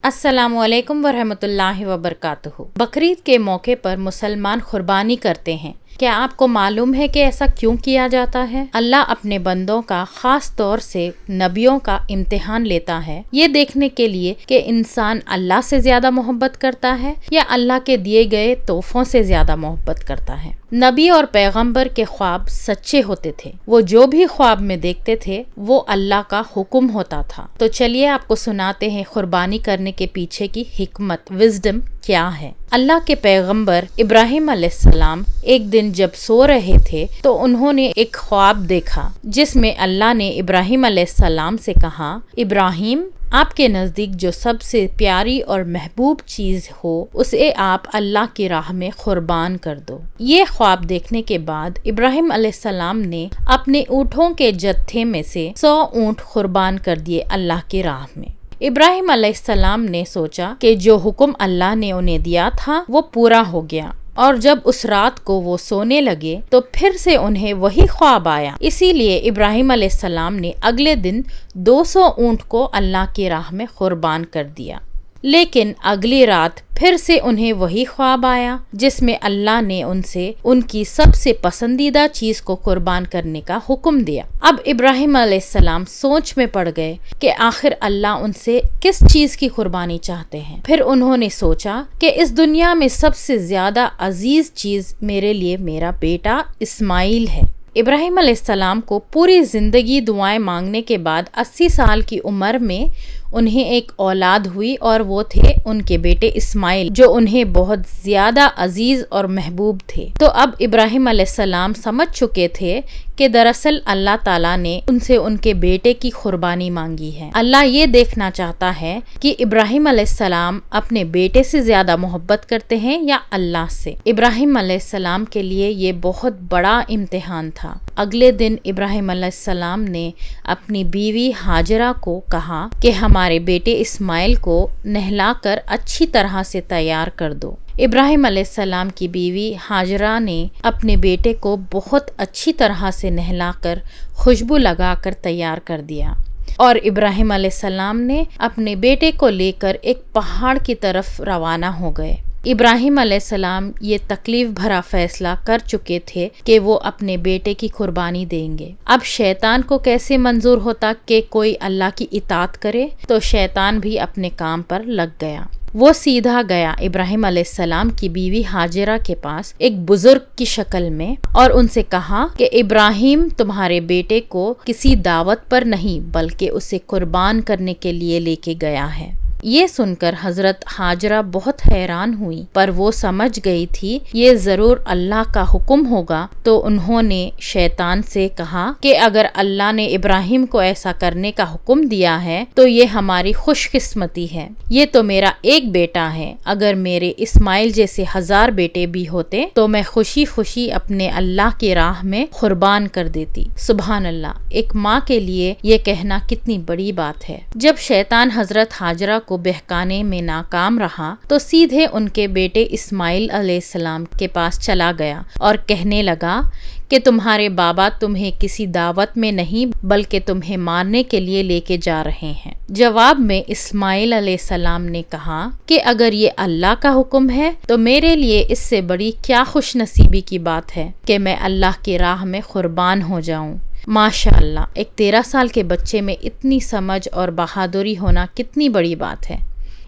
अस्सलाम वालेकुम वरहमतुल्लाहि वबरकातुहू। बकरीद के मौके पर मुसलमान कुर्बानी करते हैं। क्या आपको मालूम है कि ऐसा क्यों किया जाता है? अल्लाह अपने बंदों का खास तौर से नबियों का इम्तिहान लेता है, ये देखने के लिए कि इंसान अल्लाह से ज्यादा मोहब्बत करता है या अल्लाह के दिए गए तोहफों से ज्यादा मोहब्बत करता है। नबी और पैगंबर के ख्वाब सच्चे होते थे। वो जो भी ख्वाब में देखते थे वो अल्लाह का हुक्म होता था। तो चलिए आपको सुनाते हैं कुर्बानी करने के पीछे की हिकमत, विजडम क्या है। अल्लाह के पैगंबर इब्राहिम अलैहिस्सलाम एक दिन जब सो रहे थे तो उन्होंने एक ख्वाब देखा जिसमें अल्लाह ने इब्राहिम अलैहिस्सलाम से कहा, इब्राहिम, आपके नज़दीक जो सबसे प्यारी और महबूब चीज़ हो उसे आप अल्लाह की राह में कुर्बान कर दो। ये ख्वाब देखने के बाद इब्राहिम अलैहिस्सलाम ने अपने ऊँटों के जत्थे में से 100 ऊँट कुर्बान कर दिए अल्लाह की राह में। इब्राहिम अलैहिस्सलाम ने सोचा कि जो हुक्म अल्लाह ने उन्हें दिया था वो पूरा हो गया, और जब उस रात को वो सोने लगे तो फिर से उन्हें वही ख्वाब आया। इसीलिए इब्राहिम अलैहिस्सलाम ने अगले दिन 200 ऊँट को अल्लाह की राह में कुर्बान कर दिया। लेकिन अगली रात फिर से उन्हें वही ख्वाब आया जिसमें अल्लाह ने उनसे उनकी सबसे पसंदीदा चीज को कुर्बान करने का हुक्म दिया। अब इब्राहिम अलैहिस्सलाम सोच में पड़ गए कि आखिर अल्लाह उनसे किस चीज की कुर्बानी चाहते हैं। फिर उन्होंने सोचा कि इस दुनिया में सबसे ज्यादा अजीज चीज मेरे लिए मेरा बेटा इस्माइल है। इब्राहिम अलैहिस्सलाम को पूरी जिंदगी दुआएं मांगने के बाद 80 साल की उम्र में उन्हें एक औलाद हुई और वो थे उनके बेटे इस्माइल, जो उन्हें बहुत ज्यादा अजीज और महबूब थे। तो अब इब्राहिम अलैहिस्सलाम समझ चुके थे कि दरअसल अल्लाह ताला ने उनसे उनके बेटे की कुर्बानी मांगी है। अल्लाह ये देखना चाहता है कि इब्राहिम अलैहिस्सलाम अपने बेटे से ज्यादा मोहब्बत करते हैं या अल्लाह से। इब्राहिम अलैहिस्सलाम के लिए ये बहुत बड़ा इम्तिहान था। अगले दिन इब्राहिम अलैहिस्सलाम ने अपनी बीवी हाजरा को कहा कि हमारे बेटे इस्माइल को नहलाकर अच्छी तरह से तैयार कर दो। इब्राहिम अलैहिस्सलाम की बीवी हाजरा ने अपने बेटे को बहुत अच्छी तरह से नहलाकर खुशबू लगाकर तैयार कर दिया और इब्राहिम अलैहिस्सलाम ने अपने बेटे को लेकर एक पहाड़ की तरफ रवाना हो गए। इब्राहिम अलैहिस्सलाम ये तकलीफ भरा फैसला कर चुके थे कि वो अपने बेटे की कुर्बानी देंगे। अब शैतान को कैसे मंजूर होता कि कोई अल्लाह की इताअत करे, तो शैतान भी अपने काम पर लग गया। वो सीधा गया इब्राहिम अलैहिस्सलाम की बीवी हाजिरा के पास एक बुजुर्ग की शक्ल में और उनसे कहा कि इब्राहिम तुम्हारे बेटे को किसी दावत पर नहीं बल्कि उसे कुर्बान करने के लिए लेके गया है। ये सुनकर हजरत हाजरा बहुत हैरान हुई, पर वो समझ गई थी ये जरूर अल्लाह का हुक्म होगा। तो उन्होंने शैतान से कहा कि अगर अल्लाह ने इब्राहिम को ऐसा करने का हुक्म दिया है तो ये हमारी खुशकिस्मती है। ये तो मेरा एक बेटा है, अगर मेरे इस्माइल जैसे 1000 बेटे भी होते तो मैं खुशी खुशी अपने अल्लाह की राह में कुर्बान कर देती। सुभान अल्लाह, एक माँ के लिए ये कहना कितनी बड़ी बात है। जब शैतान हजरत हाजरा को बहकाने में नाकाम रहा तो सीधे उनके बेटे इस्माइल अलैहिस्सलाम के पास चला गया और कहने लगा कि तुम्हारे बाबा तुम्हें किसी दावत में नहीं बल्कि तुम्हें मारने के लिए लेके जा रहे हैं। जवाब में इस्माइल अलैहिस्सलाम ने कहा कि अगर ये अल्लाह का हुक्म है तो मेरे लिए इससे बड़ी क्या खुशनसीबी की बात है कि मैं अल्लाह की राह में कुर्बान हो जाऊं। माशाअल्लाह, एक 13 साल के बच्चे में इतनी समझ और बहादुरी होना कितनी बड़ी बात है।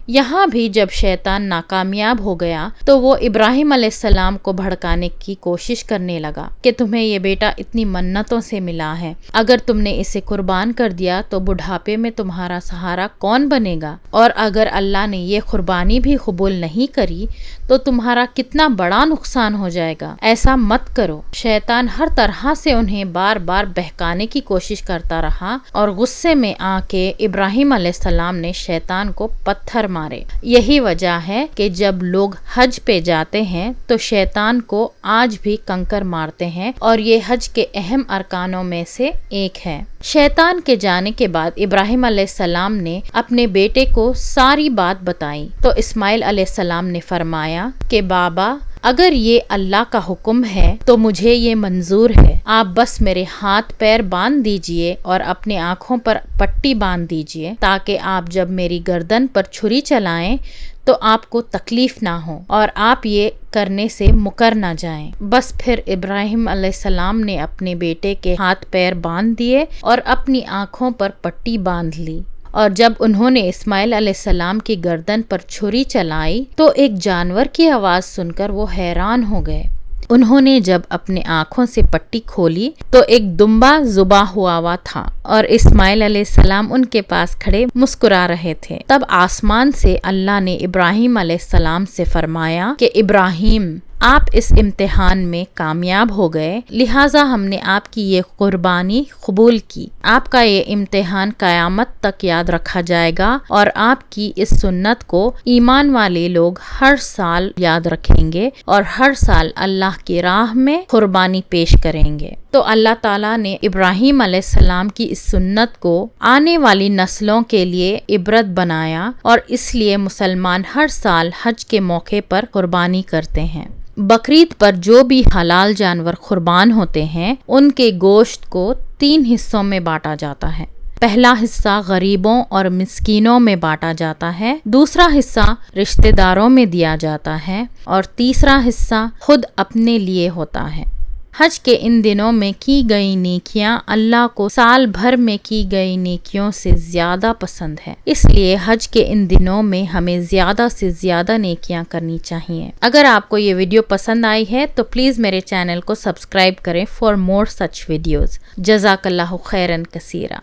यहाँ भी जब शैतान नाकामयाब हो गया तो वो इब्राहिम अलैहिस्सलाम को भड़काने की कोशिश करने लगा कि तुम्हें ये बेटा इतनी मन्नतों से मिला है, अगर तुमने इसे कुर्बान कर दिया तो बुढ़ापे में तुम्हारा सहारा कौन बनेगा, और अगर अल्लाह ने ये कुर्बानी भी कबूल नहीं करी तो तुम्हारा कितना बड़ा नुकसान हो जाएगा। ऐसा मत करो। शैतान हर तरह से उन्हें बार बार बहकाने की कोशिश करता रहा और गुस्से में आके इब्राहिम अलैहिस्सलाम ने शैतान को पत्थर मारे। यही वजह है कि जब लोग हज पे जाते हैं तो शैतान को आज भी कंकर मारते हैं और ये हज के अहम अरकानों में से एक है। शैतान के जाने के बाद इब्राहिम अलैहिस्सलाम ने अपने बेटे को सारी बात बताई तो इस्माइल अलैहिस्सलाम ने फरमाया कि बाबा, اگر یہ اللہ کا حکم ہے تو مجھے یہ منظور ہے، آپ بس میرے ہاتھ پیر باندھ دیجئے اور اپنے آنکھوں پر پٹی باندھ دیجئے تاکہ آپ جب میری گردن پر چھری چلائیں تو آپ کو تکلیف نہ ہو اور آپ یہ کرنے سے مکر نہ جائیں۔ بس پھر ابراہیم علیہ السلام نے اپنے بیٹے کے ہاتھ پیر باندھ دیے اور اپنی آنکھوں پر پٹی باندھ لی، اور جب انہوں نے اسماعیل علیہ السلام کی گردن پر چھری چلائی تو ایک جانور کی آواز سن کر وہ حیران ہو گئے۔ انہوں نے جب اپنے آنکھوں سے پٹی کھولی تو ایک دمبا ذبح ہوا تھا اور اسماعیل علیہ السلام ان کے پاس کھڑے مسکرا رہے تھے۔ تب آسمان سے اللہ نے ابراہیم علیہ السلام سے فرمایا کہ ابراہیم، آپ اس امتحان میں کامیاب ہو گئے، لہٰذا ہم نے آپ کی یہ قربانی قبول کی۔ آپ کا یہ امتحان قیامت تک یاد رکھا جائے گا اور آپ کی اس سنت کو ایمان والے لوگ ہر سال یاد رکھیں گے اور ہر سال اللہ کی راہ میں قربانی پیش کریں گے۔ تو اللہ تعالیٰ نے ابراہیم علیہ السلام کی اس سنت کو آنے والی نسلوں کے لیے عبرت بنایا، اور اس لیے مسلمان ہر سال حج کے موقع پر قربانی کرتے ہیں۔ بقرعید پر جو بھی حلال جانور قربان ہوتے ہیں ان کے گوشت کو 3 حصوں میں بانٹا جاتا ہے۔ پہلا حصہ غریبوں اور مسکینوں میں بانٹا جاتا ہے، دوسرا حصہ رشتہ داروں میں دیا جاتا ہے، اور تیسرا حصہ خود اپنے لیے ہوتا ہے۔ حج کے ان دنوں میں کی گئی نیکیاں اللہ کو سال بھر میں کی گئی نیکیوں سے زیادہ پسند ہے، اس لیے حج کے ان دنوں میں ہمیں زیادہ سے زیادہ نیکیاں کرنی چاہیے۔ اگر آپ کو یہ ویڈیو پسند آئی ہے تو پلیز میرے چینل کو سبسکرائب کریں فار مور سچ ویڈیوز۔ جزاک اللہ خیرن کثیرا۔